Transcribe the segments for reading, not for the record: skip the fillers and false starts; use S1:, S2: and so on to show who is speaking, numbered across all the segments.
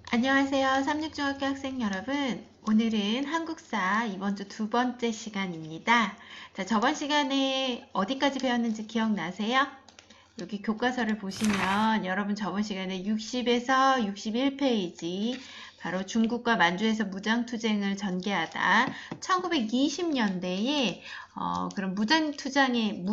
S1: 안녕하세요. 삼육중학교 학생 여러분. 오늘은 한국사 이번 주 두 번째 시간입니다. 자, 저번 시간에 어디까지 배웠는지 기억나세요? 여기 교과서를 보시면 여러분 저번 시간에 60에서 61페이지 바로 중국과 만주에서 무장투쟁을 전개하다 1920년대에 그런 무장투쟁에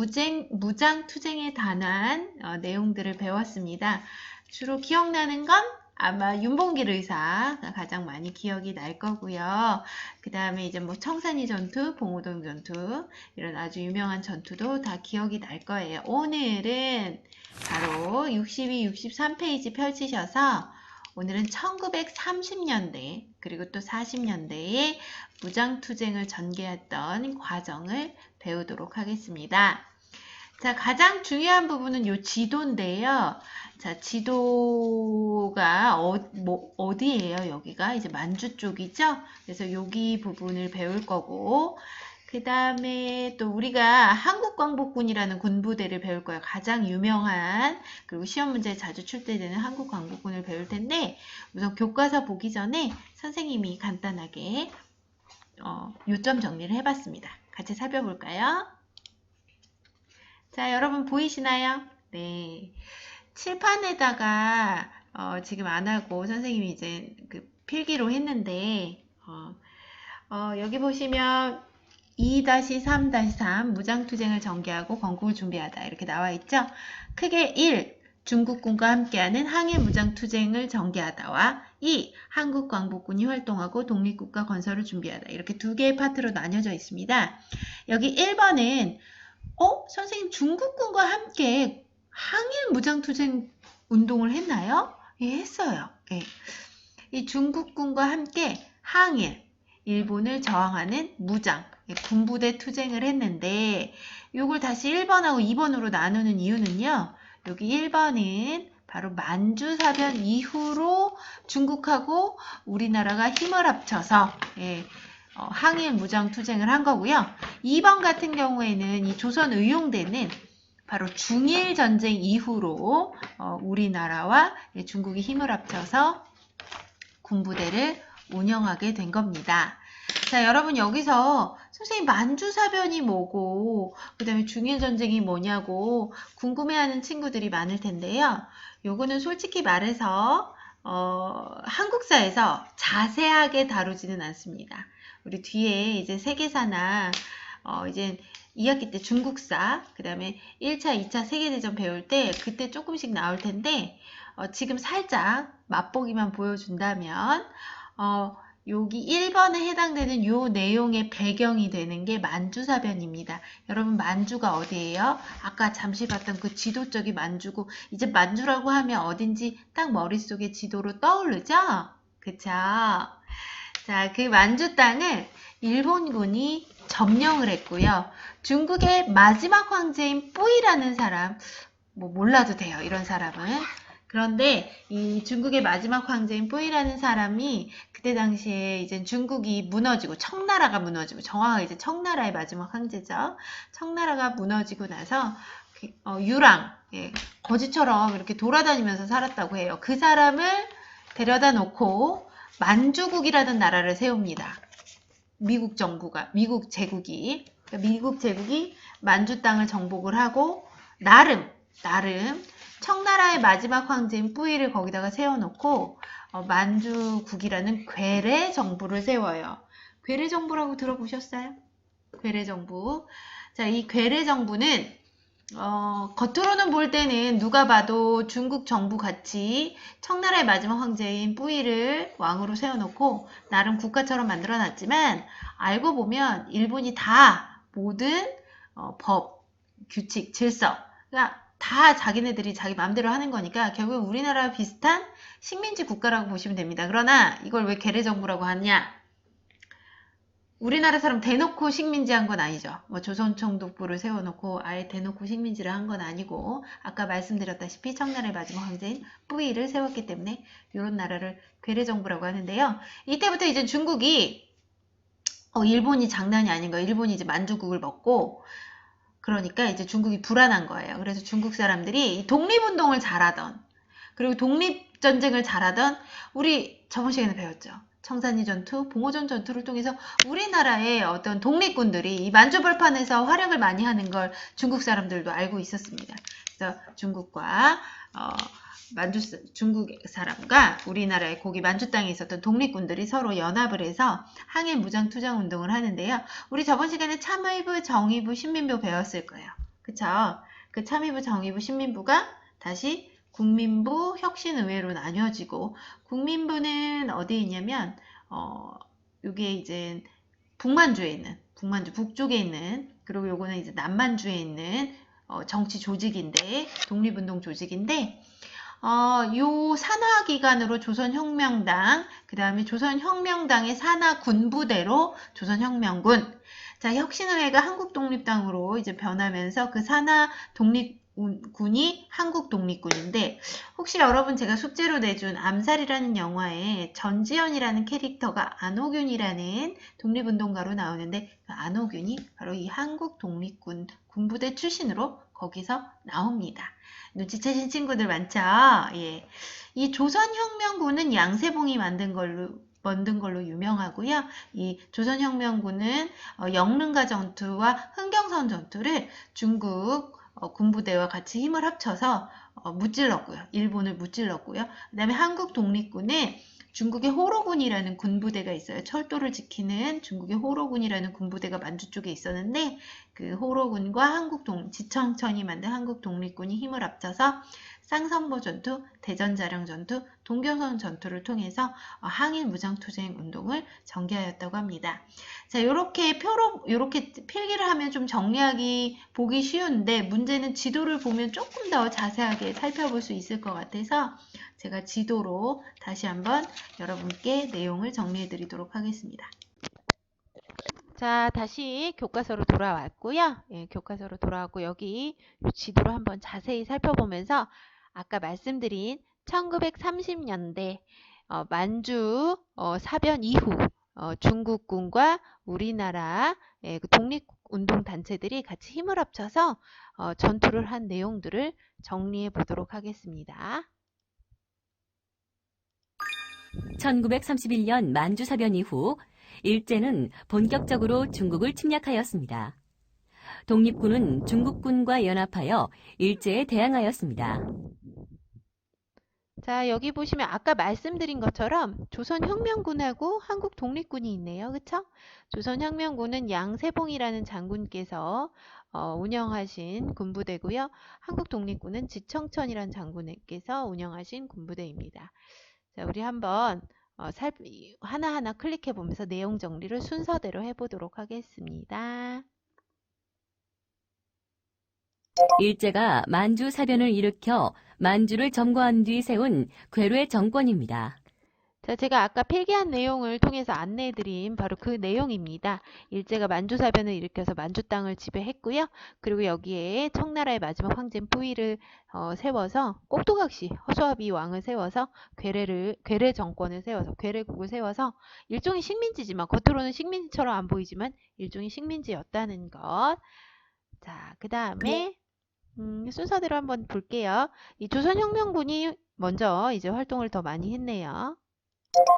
S1: 관한 내용들을 배웠습니다. 주로 기억나는 건 아마 윤봉길 의사가 가장 많이 기억이 날 거고요. 그 다음에 이제 뭐 청산리 전투, 봉오동 전투 이런 아주 유명한 전투도 다 기억이 날 거예요. 오늘은 바로 62, 63페이지 펼치셔서 오늘은 1930년대 그리고 또 40년대에 무장투쟁을 전개했던 과정을 배우도록 하겠습니다. 자, 가장 중요한 부분은 요 지도인데요. 자, 지도가 어디예요? 여기가 이제 만주 쪽이죠? 그래서 여기 부분을 배울 거고, 그 다음에 또 우리가 한국광복군이라는 군부대를 배울 거예요. 가장 유명한, 그리고 시험 문제에 자주 출제되는 한국광복군을 배울 텐데, 우선 교과서 보기 전에 선생님이 간단하게 요점 정리를 해봤습니다. 같이 살펴볼까요? 자, 여러분 보이시나요? 네. 칠판에다가 지금 안 하고 선생님이 이제 그 필기로 했는데 여기 보시면 2-3-3 무장투쟁을 전개하고 건국을 준비하다 이렇게 나와 있죠. 크게 1. 중국군과 함께하는 항해 무장투쟁을 전개하다와 2. 한국광복군이 활동하고 독립국가 건설을 준비하다 이렇게 두 개의 파트로 나뉘어져 있습니다. 여기 1번은 선생님 중국군과 함께 항일 무장투쟁 운동을 했나요? 예, 했어요. 예. 이 중국군과 함께 항일, 일본을 저항하는 무장, 군부대 투쟁을 했는데 이걸 다시 1번하고 2번으로 나누는 이유는요. 여기 1번은 바로 만주사변 이후로 중국하고 우리나라가 힘을 합쳐서 항일 무장 투쟁을 한 거고요. 2번 같은 경우에는 이 조선 의용대는 바로 중일 전쟁 이후로 우리나라와 중국이 힘을 합쳐서 군부대를 운영하게 된 겁니다. 자, 여러분 여기서 선생님 만주사변이 뭐고 그 다음에 중일전쟁이 뭐냐고 궁금해하는 친구들이 많을 텐데요. 요거는 솔직히 말해서 한국사에서 자세하게 다루지는 않습니다. 우리 뒤에 이제 세계사나 이제 2학기 때 중국사, 그 다음에 1차, 2차 세계대전 배울 때 그때 조금씩 나올 텐데 지금 살짝 맛보기만 보여준다면 여기 1번에 해당되는 요 내용의 배경이 되는 게 만주사변입니다. 여러분 만주가 어디예요? 아까 잠시 봤던 그 지도 쪽이 만주고 이제 만주라고 하면 어딘지 딱 머릿속에 지도로 떠오르죠? 그쵸? 자, 그 만주 땅을 일본군이 점령을 했고요. 중국의 마지막 황제인 뿌이라는 사람, 뭐 몰라도 돼요. 이런 사람은. 그런데 이 중국의 마지막 황제인 뿌이라는 사람이 그때 당시에 이제 중국이 무너지고 청나라가 무너지고 정확하게 이제 청나라의 마지막 황제죠. 청나라가 무너지고 나서 유랑 거지처럼 이렇게 돌아다니면서 살았다고 해요. 그 사람을 데려다 놓고 만주국이라는 나라를 세웁니다. 미국 제국이 만주 땅을 정복을 하고 나름 청나라의 마지막 황제인 뿌이를 거기다가 세워놓고 만주국이라는 괴뢰 정부를 세워요. 괴뢰 정부라고 들어보셨어요? 괴뢰 정부. 자, 이 괴뢰 정부는 겉으로는 볼 때는 누가 봐도 중국 정부 같이 청나라의 마지막 황제인 뿌이를 왕으로 세워놓고 나름 국가처럼 만들어놨지만 알고 보면 일본이 다 모든 법, 규칙, 질서 그러니까 다 자기네들이 자기 마음대로 하는 거니까 결국 우리나라와 비슷한 식민지 국가라고 보시면 됩니다. 그러나 이걸 왜 괴뢰 정부라고 하냐? 우리나라 사람 대놓고 식민지 한 건 아니죠. 뭐 조선총독부를 세워놓고 아예 대놓고 식민지를 한 건 아니고 아까 말씀드렸다시피 청나라의 마지막 황제인 뿌이를 세웠기 때문에 이런 나라를 괴뢰정부라고 하는데요. 이때부터 이제 중국이 일본이 장난이 아닌 거예요. 일본이 이제 만주국을 먹고 그러니까 이제 중국이 불안한 거예요. 그래서 중국 사람들이 독립운동을 잘하던 그리고 독립 전쟁을 잘하던 우리 저번 시간에 배웠죠. 청산리 전투, 봉오전 전투를 통해서 우리나라의 어떤 독립군들이 이 만주벌판에서 활약을 많이 하는 걸 중국 사람들도 알고 있었습니다. 그래서 중국과 중국 사람과 우리나라의 고기 만주 땅에 있었던 독립군들이 서로 연합을 해서 항일 무장 투쟁 운동을 하는데요. 우리 저번 시간에 참의부, 정의부, 신민부 배웠을 거예요. 그쵸? 그 참의부, 정의부, 신민부가 다시 국민부, 혁신의회로 나뉘어지고, 국민부는 어디에 있냐면 요게 이제 북만주에 있는, 북만주 북쪽에 있는, 그리고 요거는 이제 남만주에 있는 정치 조직인데, 독립운동 조직인데, 요 산하기관으로 조선혁명당, 그 다음에 조선혁명당의 산하군부대로 조선혁명군, 자, 혁신의회가 한국독립당으로 이제 변하면서 그 산하 독립군이 한국독립군인데, 혹시 여러분 제가 숙제로 내준 암살이라는 영화에 전지현이라는 캐릭터가 안호균이라는 독립운동가로 나오는데, 그 안호균이 바로 이 한국독립군 군부대 출신으로 거기서 나옵니다. 눈치채신 친구들 많죠? 예. 이 조선혁명군은 양세봉이 만든 걸로 유명하고요. 이 조선혁명군은 영릉가 전투와 흥경선 전투를 중국 군부대와 같이 힘을 합쳐서 무찔렀고요. 일본을 무찔렀고요. 그 다음에 한국 독립군은 중국의 호로군이라는 군부대가 있어요. 철도를 지키는 중국의 호로군이라는 군부대가 만주 쪽에 있었는데, 그 호로군과 지청천이 만든 한국 독립군이 힘을 합쳐서 쌍선보 전투, 대전자령 전투, 동교선 전투를 통해서 항일 무장투쟁 운동을 전개하였다고 합니다. 자, 요렇게 필기를 하면 좀 정리하기 보기 쉬운데, 문제는 지도를 보면 조금 더 자세하게 살펴볼 수 있을 것 같아서 제가 지도로 다시 한번 여러분께 내용을 정리해 드리도록 하겠습니다. 자, 다시 교과서로 돌아왔고요. 예, 교과서로 돌아왔고, 여기 지도를 한번 자세히 살펴보면서 아까 말씀드린 1930년대 만주 사변 이후 중국군과 우리나라 그 독립운동단체들이 같이 힘을 합쳐서 전투를 한 내용들을 정리해 보도록 하겠습니다.
S2: 1931년 만주사변 이후 일제는 본격적으로 중국을 침략하였습니다. 독립군은 중국군과 연합하여 일제에 대항하였습니다.
S1: 자, 여기 보시면 아까 말씀드린 것처럼 조선혁명군하고 한국독립군이 있네요. 그쵸? 조선혁명군은 양세봉이라는 장군께서 운영하신 군부대고요. 한국독립군은 지청천이라는 장군께서 운영하신 군부대입니다. 자, 우리 한번 하나하나 클릭해 보면서 내용 정리를 순서대로 해보도록 하겠습니다.
S2: 일제가 만주사변을 일으켜 만주를 점거한 뒤 세운 괴뢰 정권입니다.
S1: 자, 제가 아까 필기한 내용을 통해서 안내해드린 바로 그 내용입니다. 일제가 만주사변을 일으켜서 만주 땅을 지배했고요. 그리고 여기에 청나라의 마지막 황제인 뿌이를 세워서 꼭두각시 허수아비 왕을 세워서 괴뢰 정권을 세워서 괴뢰국을 세워서 일종의 식민지지만 겉으로는 식민지처럼 안 보이지만 일종의 식민지였다는 것. 자, 그 다음에 순서대로 한번 볼게요. 이 조선혁명군이 먼저 이제 활동을 더 많이 했네요.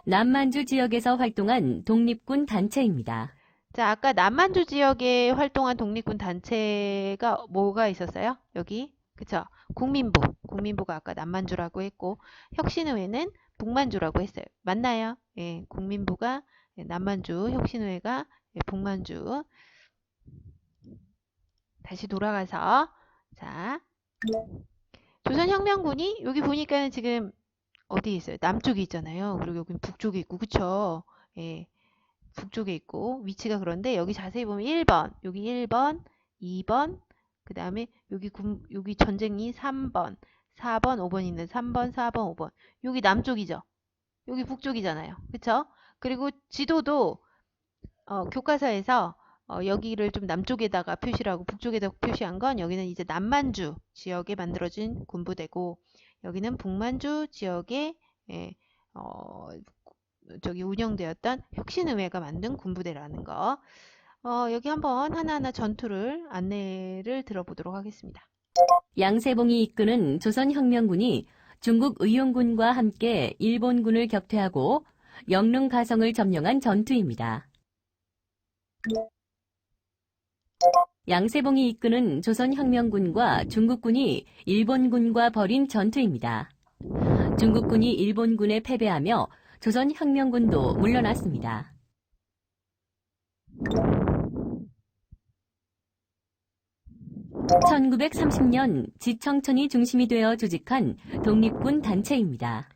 S2: 남만주 지역에서 활동한 독립군 단체입니다.
S1: 자, 아까 남만주 지역에 활동한 독립군 단체가 뭐가 있었어요? 여기, 그쵸? 국민부가 아까 남만주라고 했고, 혁신의회는 북만주라고 했어요. 맞나요? 예, 국민부가 남만주, 혁신의회가 북만주. 다시 돌아가서, 자, 조선혁명군이 여기 보니까는 지금 어디에 있어요? 남쪽에 있잖아요. 그리고 여기 북쪽에 있고, 그쵸? 예, 북쪽에 있고, 위치가 그런데 여기 자세히 보면 1번, 여기 1번, 2번, 그 다음에 여기 전쟁이 3번, 4번, 5번 있는 3번, 4번, 5번. 여기 남쪽이죠? 여기 북쪽이잖아요. 그쵸? 그리고 지도도, 교과서에서 여기를 좀 남쪽에다가 표시를 하고 북쪽에다가 표시한 건 여기는 이제 남만주 지역에 만들어진 군부대고, 여기는 북만주 지역에 저기 운영되었던 혁신의회가 만든 군부대라는 거. 여기 한번 하나하나 전투를 안내를 들어보도록 하겠습니다.
S2: 양세봉이 이끄는 조선혁명군이 중국 의용군과 함께 일본군을 격퇴하고 영릉 가성을 점령한 전투입니다. 양세봉이 이끄는 조선혁명군과 중국군이 일본군과 벌인 전투입니다. 중국군이 일본군에 패배하며 조선혁명군도 물러났습니다. (1930년) 지청천이 중심이 되어 조직한 독립군 단체입니다.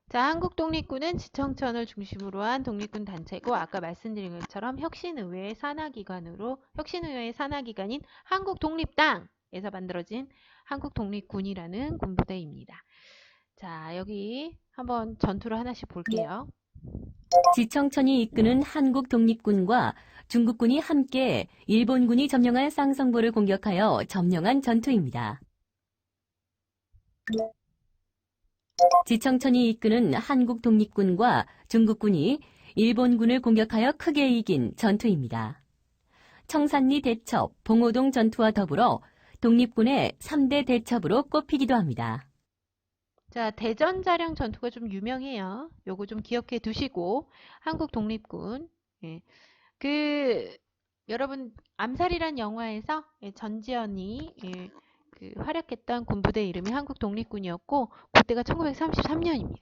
S1: 자, 한국 독립군은 지청천을 중심으로 한 독립군 단체고 아까 말씀드린 것처럼 혁신의회의 산하기관인 한국독립당에서 만들어진 한국독립군이라는 군부대입니다. 자, 여기 한번 전투를 하나씩 볼게요.
S2: 지청천이 이끄는 한국 독립군과 중국군이 함께 일본군이 점령한 쌍성보를 공격하여 점령한 전투입니다. 지청천이 이끄는 한국 독립군과 중국군이 일본군을 공격하여 크게 이긴 전투입니다. 청산리 대첩, 봉오동 전투와 더불어 독립군의 3대 대첩으로 꼽히기도 합니다.
S1: 자, 대전자령 전투가 좀 유명해요. 요거 좀 기억해 두시고 한국 독립군. 예. 여러분 암살이란 영화에서 전지현이 활약했던 군부대 이름이 한국 독립군이었고 그때가 1933년입니다.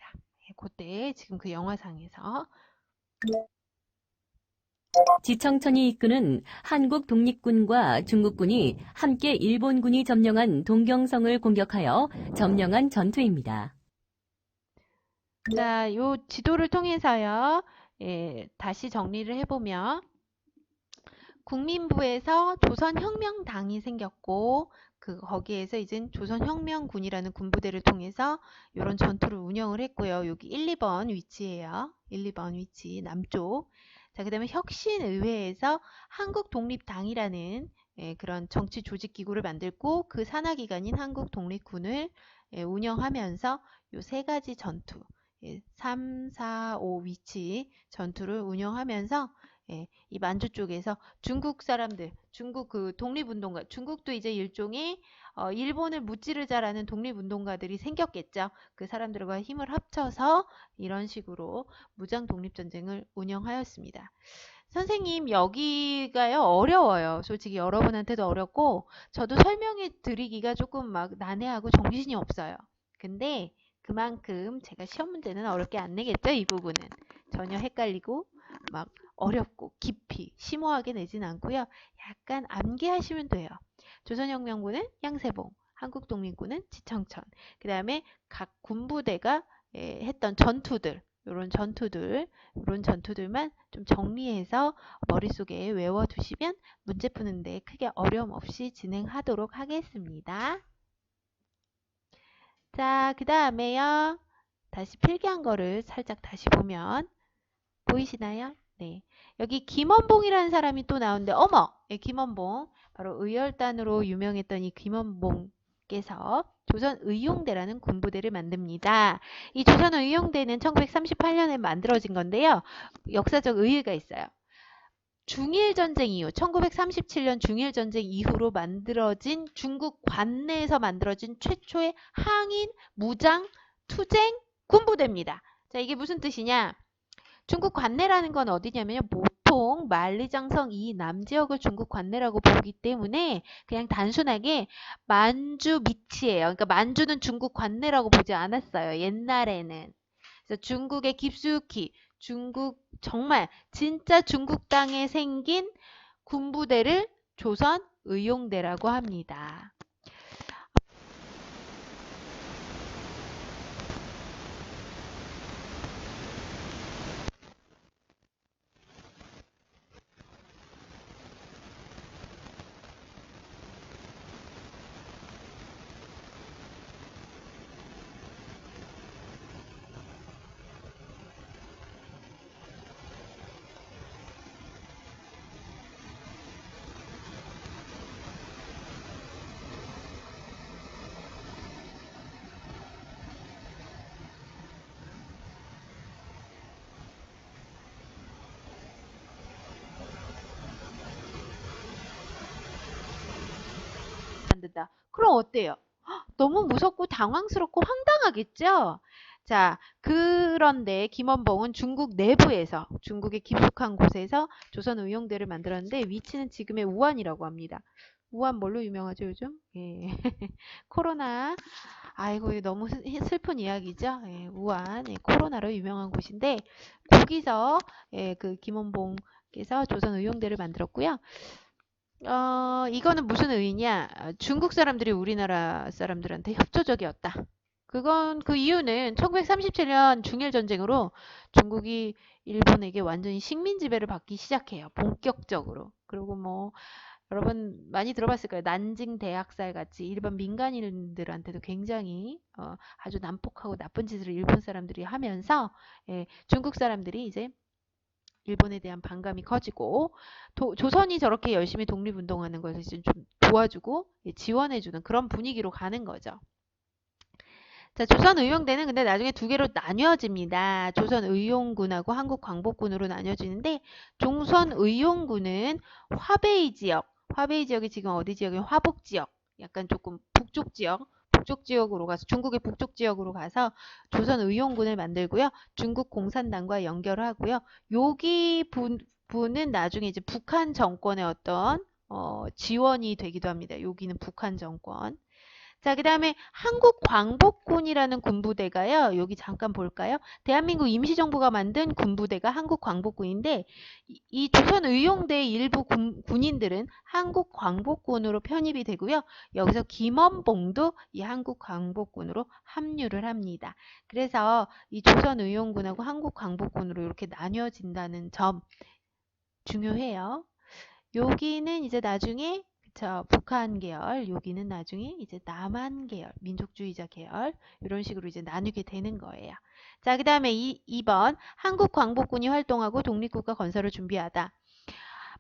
S1: 그때 지금 그 영화상에서
S2: 지청천이 이끄는 한국 독립군과 중국군이 함께 일본군이 점령한 동경성을 공격하여 점령한 전투입니다.
S1: 자, 요 지도를 통해서요. 다시 정리를 해보면 국민부에서 조선혁명당이 생겼고 거기에서 이제 조선혁명군이라는 군부대를 통해서 이런 전투를 운영을 했고요. 여기 1, 2번 위치예요. 1, 2번 위치 남쪽. 자, 그 다음에 혁신의회에서 한국독립당이라는 그런 정치 조직 기구를 만들고 그 산하기관인 한국독립군을 운영하면서 요 세 가지 전투 3, 4, 5 위치 전투를 운영하면서 이 만주 쪽에서 중국 사람들, 중국 그 독립운동가, 중국도 이제 일종의 일본을 무찌르자라는 독립운동가들이 생겼겠죠. 그 사람들과 힘을 합쳐서 이런 식으로 무장 독립전쟁을 운영하였습니다. 선생님 여기가요 어려워요. 솔직히 여러분한테도 어렵고 저도 설명해 드리기가 조금 막 난해하고 정신이 없어요. 근데 그만큼 제가 시험 문제는 어렵게 안 내겠죠. 이 부분은 전혀 헷갈리고 막 어렵고 깊이 심오하게 내진 않고요. 약간 암기하시면 돼요. 조선혁명군은 양세봉, 한국독립군은 지청천, 그 다음에 각 군부대가 했던 전투들, 이런 전투들만 좀 정리해서 머릿속에 외워두시면 문제 푸는데 크게 어려움 없이 진행하도록 하겠습니다. 자, 그 다음에요. 다시 필기한 거를 살짝 다시 보면 보이시나요? 네. 여기 김원봉이라는 사람이 또 나오는데 어머! 김원봉. 바로 의열단으로 유명했던 이 김원봉께서 조선의용대라는 군부대를 만듭니다. 이 조선의용대는 1938년에 만들어진 건데요. 역사적 의의가 있어요. 중일전쟁 이후 1937년 중일전쟁 이후로 만들어진 중국 관내에서 만들어진 최초의 항인 무장 투쟁 군부대입니다. 자, 이게 무슨 뜻이냐? 중국 관내라는 건 어디냐면요. 보통 만리장성 이 남지역을 중국 관내라고 보기 때문에 그냥 단순하게 만주 밑이에요. 그러니까 만주는 중국 관내라고 보지 않았어요. 옛날에는. 그래서 중국에 깊숙이 중국 정말 진짜 중국 땅에 생긴 군부대를 조선의용대라고 합니다. 만든다. 그럼 어때요? 너무 무섭고 당황스럽고 황당하겠죠? 자, 그런데 김원봉은 중국 내부에서, 중국의 깊숙한 곳에서 조선 의용대를 만들었는데 위치는 지금의 우한이라고 합니다. 우한 뭘로 유명하죠, 요즘? 예. 코로나. 아이고, 이거 너무 슬픈 이야기죠? 예, 우한. 예, 코로나로 유명한 곳인데, 거기서, 예, 그 김원봉께서 조선 의용대를 만들었고요. 이거는 무슨 의미냐? 중국 사람들이 우리나라 사람들한테 협조적이었다. 그건 그 이유는 1937년 중일 전쟁으로 중국이 일본에게 완전히 식민 지배를 받기 시작해요. 본격적으로. 그리고 뭐 여러분 많이 들어봤을 거예요. 난징 대학살 같이 일반 민간인들한테도 굉장히 아주 난폭하고 나쁜 짓을 일본 사람들이 하면서 중국 사람들이 이제 일본에 대한 반감이 커지고 조선이 저렇게 열심히 독립운동하는 것을 이제 좀 도와주고 지원해주는 그런 분위기로 가는 거죠. 자, 조선의용대는 근데 나중에 두 개로 나뉘어집니다. 조선의용군하고 한국광복군으로 나뉘어지는데 조선의용군은 화베이 지역, 화베이 지역이 지금 어디 지역이에요? 화북 지역, 약간 조금 북쪽 지역, 북쪽 지역으로 가서 중국의 북쪽 지역으로 가서 조선의용군을 만들고요. 중국 공산당과 연결을 하고요. 여기 분은 나중에 이제 북한 정권의 어떤 지원이 되기도 합니다. 여기는 북한 정권. 자, 그 다음에 한국광복군이라는 군부대가요. 여기 잠깐 볼까요? 대한민국 임시정부가 만든 군부대가 한국광복군인데 이 조선의용대 일부 군인들은 한국광복군으로 편입이 되고요. 여기서 김원봉도 이 한국광복군으로 합류를 합니다. 그래서 이 조선의용군하고 한국광복군으로 이렇게 나뉘어진다는 점 중요해요. 여기는 이제 나중에 북한 계열, 여기는 나중에 이제 남한 계열, 민족주의자 계열 이런 식으로 이제 나누게 되는 거예요. 자, 그 다음에 2번 한국광복군이 활동하고 독립국가 건설을 준비하다.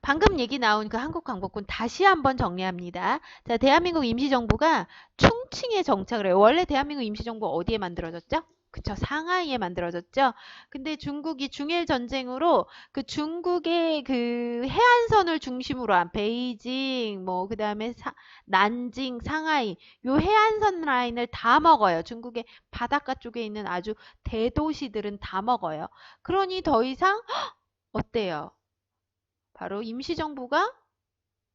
S1: 방금 얘기 나온 그 한국광복군 다시 한번 정리합니다. 자, 대한민국 임시정부가 충칭에 정착을 해요. 원래 대한민국 임시정부 어디에 만들어졌죠? 그쵸, 상하이에 만들어졌죠. 근데 중국이 중일 전쟁으로 그 중국의 그 해안선을 중심으로 한 베이징, 뭐 그다음에 난징, 상하이 요 해안선 라인을 다 먹어요. 중국의 바닷가 쪽에 있는 아주 대도시들은 다 먹어요. 그러니 더 이상 어때요? 바로 임시정부가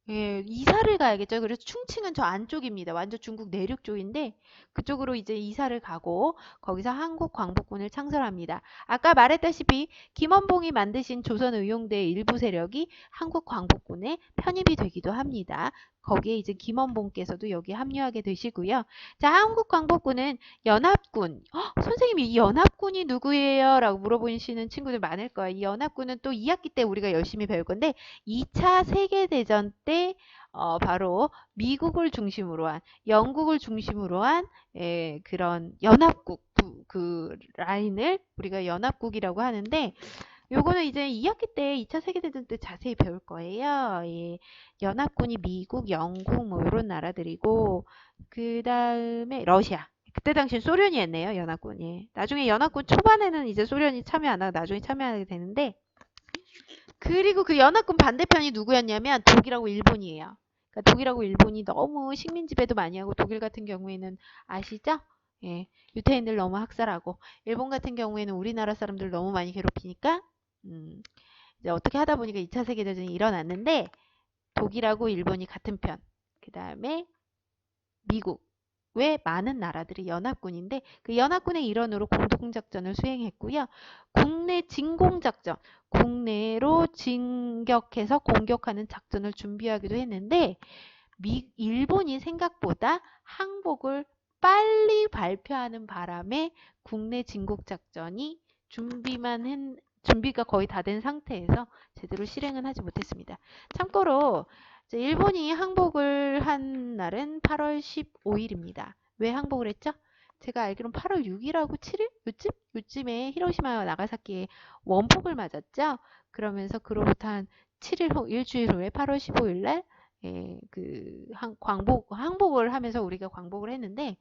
S1: 이사를 가야겠죠. 그래서 충칭은 저 안쪽입니다. 완전 중국 내륙 쪽인데 그쪽으로 이제 이사를 가고 거기서 한국광복군을 창설합니다. 아까 말했다시피 김원봉이 만드신 조선의용대의 일부 세력이 한국광복군에 편입이 되기도 합니다. 거기에 이제 김원봉께서도 여기 합류하게 되시고요. 자, 한국광복군은 연합군. 선생님, 이 연합군이 누구예요? 라고 물어보시는 친구들 많을 거예요. 이 연합군은 또 2학기 때 우리가 열심히 배울 건데 2차 세계대전 때 바로 미국을 중심으로 한, 영국을 중심으로 한 그런 연합국 그 라인을 우리가 연합국이라고 하는데 요거는 이제 2학기 때 2차 세계대전 때 자세히 배울 거예요. 예. 연합군이 미국, 영국 뭐 이런 나라들이고 그 다음에 러시아. 그때 당시엔 소련이 했네요. 연합군이. 나중에 연합군 초반에는 이제 소련이 참여 안 하고 나중에 참여하게 되는데 그리고 그 연합군 반대편이 누구였냐면 독일하고 일본이에요. 그러니까 독일하고 일본이 너무 식민 지배도 많이 하고 독일 같은 경우에는 아시죠? 예, 유태인들 너무 학살하고 일본 같은 경우에는 우리나라 사람들 너무 많이 괴롭히니까 이제 어떻게 하다 보니까 2차 세계대전이 일어났는데 독일하고 일본이 같은 편. 그 다음에 미국. 왜 많은 나라들이 연합군인데 그 연합군의 일원으로 공동작전을 수행했고요. 국내 진공작전, 국내로 진격해서 공격하는 작전을 준비하기도 했는데 일본이 생각보다 항복을 빨리 발표하는 바람에 국내 진국작전이 준비가 거의 다 된 상태에서 제대로 실행은 하지 못했습니다. 참고로 일본이 항복을 한 날은 8월 15일입니다. 왜 항복을 했죠? 제가 알기로는 8월 6일하고 7일? 요쯤에 히로시마와 나가사키에 원폭을 맞았죠? 그러면서 그로부터 한 7일 후, 일주일 후에 8월 15일 날 항복을 하면서 우리가 광복을 했는데,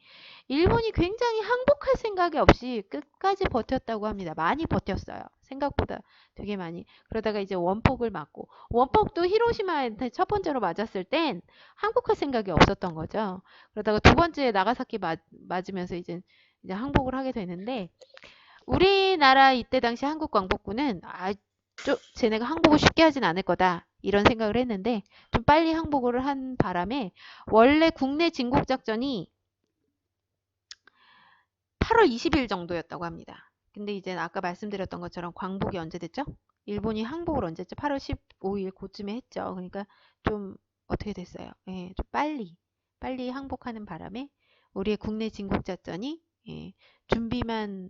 S1: 일본이 굉장히 항복할 생각이 없이 끝까지 버텼다고 합니다. 많이 버텼어요. 생각보다 되게 많이. 그러다가 이제 원폭을 맞고, 원폭도 히로시마한테 첫 번째로 맞았을 땐 항복할 생각이 없었던 거죠. 그러다가 두 번째 나가사키 맞으면서 이제 항복을 하게 되는데, 우리나라 이때 당시 한국 광복군은 쟤네가 항복을 쉽게 하진 않을 거다, 이런 생각을 했는데 좀 빨리 항복을 한 바람에 원래 국내 진국 작전이 8월 20일 정도였다고 합니다. 근데 이제 아까 말씀드렸던 것처럼 광복이 언제 됐죠? 일본이 항복을 언제 했죠? 8월 15일 그쯤에 했죠. 그러니까 좀 어떻게 됐어요? 예, 좀 빨리 항복하는 바람에 우리의 국내 진국 작전이 준비만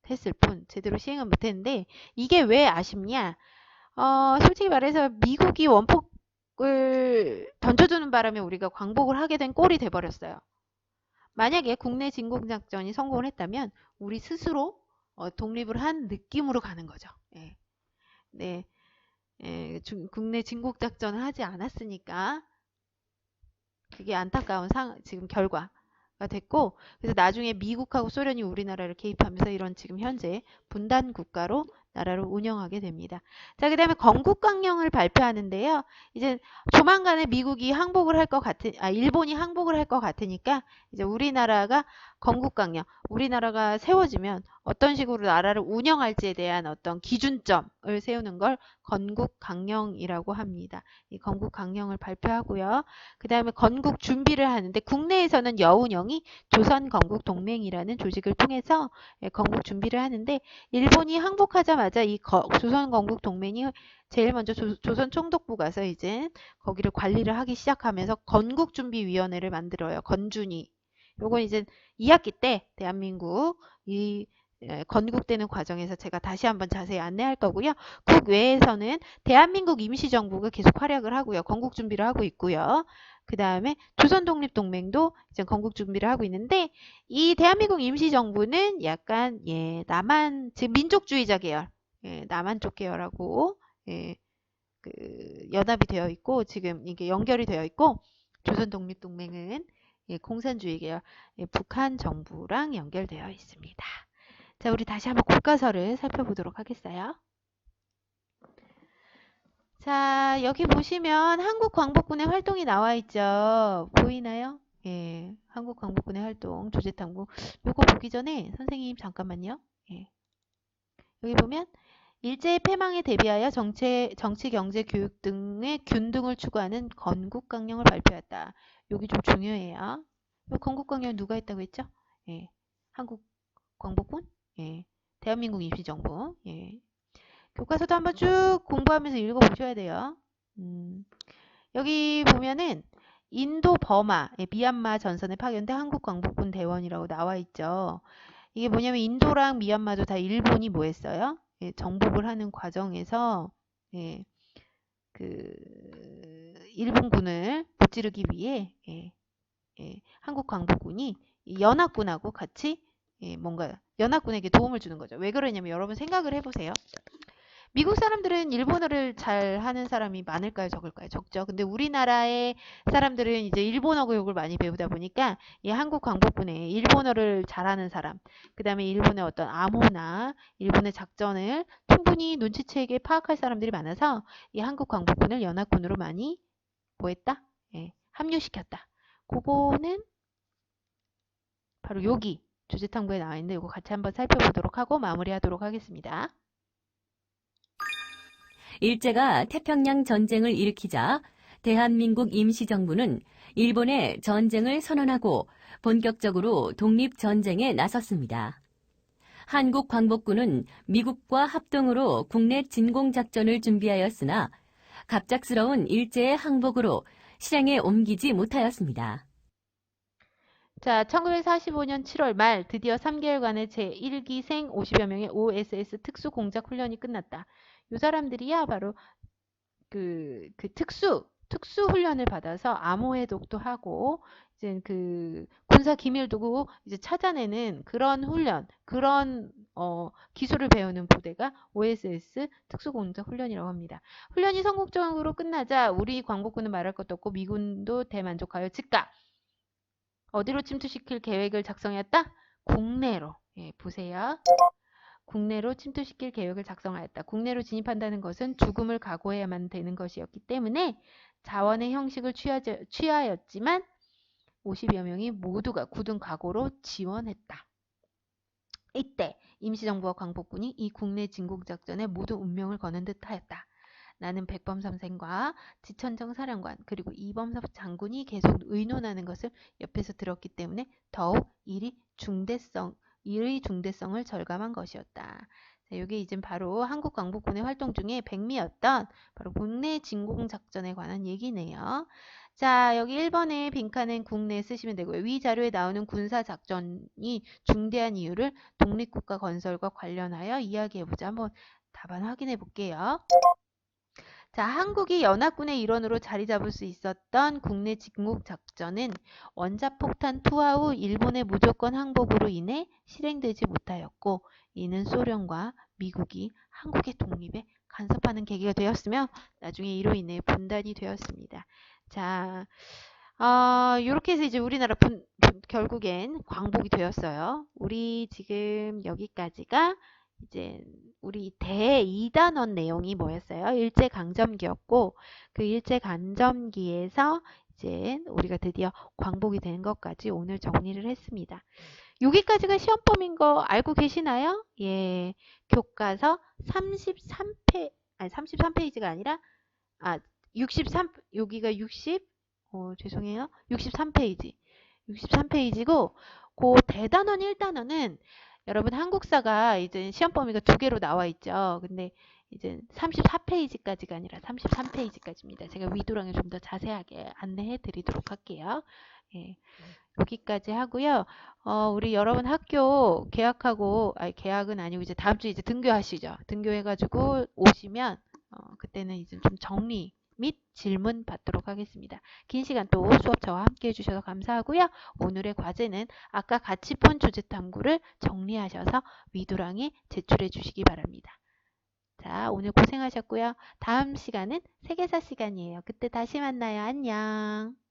S1: 했을 뿐 제대로 시행은 못했는데, 이게 왜 아쉽냐? 솔직히 말해서 미국이 원폭을 던져주는 바람에 우리가 광복을 하게 된 꼴이 돼버렸어요. 만약에 국내 진공작전이 성공을 했다면 우리 스스로 독립을 한 느낌으로 가는 거죠. 예. 네, 국내 진국작전을 하지 않았으니까 그게 안타까운 지금 결과가 됐고, 그래서 나중에 미국하고 소련이 우리나라를 개입하면서 이런 지금 현재 분단 국가로 나라를 운영하게 됩니다. 자, 그 다음에 건국강령을 발표하는데요. 이제 조만간에 미국이 항복을 할 것 일본이 항복을 할 것 같으니까 이제 우리나라가 건국강령, 우리나라가 세워지면 어떤 식으로 나라를 운영할지에 대한 어떤 기준점을 세우는 걸 건국강령이라고 합니다. 이 건국강령을 발표하고요. 그 다음에 건국 준비를 하는데, 국내에서는 여운형이 조선건국동맹이라는 조직을 통해서 건국 준비를 하는데, 일본이 항복하자마자 이 조선건국동맹이 제일 먼저 조선총독부 가서 이제 거기를 관리를 하기 시작하면서 건국준비위원회를 만들어요. 건준위. 요건 이제 2학기 때 대한민국 건국되는 과정에서 제가 다시 한번 자세히 안내할 거고요. 국외에서는 대한민국 임시정부가 계속 활약을 하고요. 건국 준비를 하고 있고요. 그 다음에 조선독립동맹도 이제 건국 준비를 하고 있는데, 이 대한민국 임시정부는 약간 즉 민족주의자 계열, 남한 쪽 계열하고 연합이 되어 있고 지금 이게 연결이 되어 있고, 조선독립동맹은 공산주의 계열 북한 정부랑 연결되어 있습니다. 자, 우리 다시 한번 국가서를 살펴보도록 하겠어요. 자, 여기 보시면 한국광복군의 활동이 나와 있죠. 보이나요? 예, 한국광복군의 활동, 조제탐구. 요거 보기 전에 선생님 잠깐만요. 예. 여기 보면 일제의 패망에 대비하여 정치, 경제, 교육 등의 균등을 추구하는 건국강령을 발표했다. 여기 좀 중요해요. 이 건국강령 누가 했다고 했죠? 예, 한국광복군? 예, 대한민국 임시정부. 예. 교과서도 한번 쭉 공부하면서 읽어보셔야 돼요. 여기 보면은 인도 버마, 미얀마 전선에 파견된 한국광복군 대원이라고 나와 있죠. 이게 뭐냐면 인도랑 미얀마도 다 일본이 뭐 했어요? 정복을 하는 과정에서 일본군을 무찌르기 위해 한국광복군이 연합군하고 같이 뭔가 연합군에게 도움을 주는 거죠. 왜 그러냐면 여러분 생각을 해보세요. 미국 사람들은 일본어를 잘 하는 사람이 많을까요, 적을까요? 적죠. 근데 우리나라의 사람들은 이제 일본어 교육을 많이 배우다 보니까 이 한국 광복군에 일본어를 잘하는 사람, 그 다음에 일본의 어떤 암호나 일본의 작전을 충분히 눈치채게 파악할 사람들이 많아서 이 한국 광복군을 연합군으로 많이 뭐 했다? 합류시켰다. 그거는 바로 여기 조제탐구에 나와 있는데 이거 같이 한번 살펴보도록 하고 마무리하도록 하겠습니다.
S2: 일제가 태평양 전쟁을 일으키자 대한민국 임시정부는 일본에 전쟁을 선언하고 본격적으로 독립전쟁에 나섰습니다. 한국 광복군은 미국과 합동으로 국내 진공작전을 준비하였으나 갑작스러운 일제의 항복으로 실행에 옮기지 못하였습니다.
S1: 자, 1945년 7월 말 드디어 3개월간의 제1기생 50여 명의 OSS 특수공작 훈련이 끝났다. 이 사람들이야 바로 특수 훈련을 받아서 암호 해독도 하고 이제 군사 기밀 두고 이제 찾아내는 그런 훈련, 그런 기술을 배우는 부대가 OSS 특수공작 훈련이라고 합니다. 훈련이 성공적으로 끝나자 우리 광복군은 말할 것도 없고 미군도 대만족하여 즉각 어디로 침투시킬 계획을 작성했다? 국내로. 예, 보세요. 국내로 침투시킬 계획을 작성하였다. 국내로 진입한다는 것은 죽음을 각오해야만 되는 것이었기 때문에 자원의 형식을 취하였지만 50여 명이 모두가 굳은 각오로 지원했다. 이때 임시정부와 광복군이 이 국내 진국작전에 모두 운명을 거는 듯하였다. 나는 백범삼생과 지천정 사령관 그리고 이범섭 장군이 계속 의논하는 것을 옆에서 들었기 때문에 더욱 일의 중대성을 절감한 것이었다. 자, 이게 이제 바로 한국 광복군의 활동 중에 백미였던 바로 국내 진공작전에 관한 얘기네요. 자, 여기 1번에 빈칸은 국내에 쓰시면 되고요. 위 자료에 나오는 군사작전이 중대한 이유를 독립국가 건설과 관련하여 이야기해보자. 한번 답안 확인해 볼게요. 자, 한국이 연합군의 일원으로 자리 잡을 수 있었던 국내 진국작전은 원자폭탄 투하 후 일본의 무조건 항복으로 인해 실행되지 못하였고 이는 소련과 미국이 한국의 독립에 간섭하는 계기가 되었으며 나중에 이로 인해 분단이 되었습니다. 자, 이렇게 해서 이제 우리나라 결국엔 광복이 되었어요. 우리 지금 여기까지가 이제 우리 대2단원 내용이 뭐였어요? 일제강점기였고 그 일제강점기에서 이제 우리가 드디어 광복이 되는 것까지 오늘 정리를 했습니다. 여기까지가 시험 범위인 거 알고 계시나요? 예, 교과서 33페이지가 아니라 63 여기가 63페이지 63페이지고 그 대단원 1단원은 여러분 한국사가 이제 시험 범위가 두 개로 나와 있죠. 근데 이제 34페이지까지가 아니라 33페이지까지입니다. 제가 위도랑에 좀 더 자세하게 안내해 드리도록 할게요. 예, 여기까지 하고요. 우리 여러분 학교 계약하고, 계약은 아니고 이제 다음 주에 이제 등교하시죠. 등교해가지고 오시면, 그때는 이제 좀 정리 및 질문 받도록 하겠습니다. 긴 시간 또 수업 저와 함께 해주셔서 감사하고요. 오늘의 과제는 아까 같이 푼 주제 탐구를 정리하셔서 위도랑에 제출해 주시기 바랍니다. 자, 오늘 고생하셨고요. 다음 시간은 세계사 시간이에요. 그때 다시 만나요. 안녕.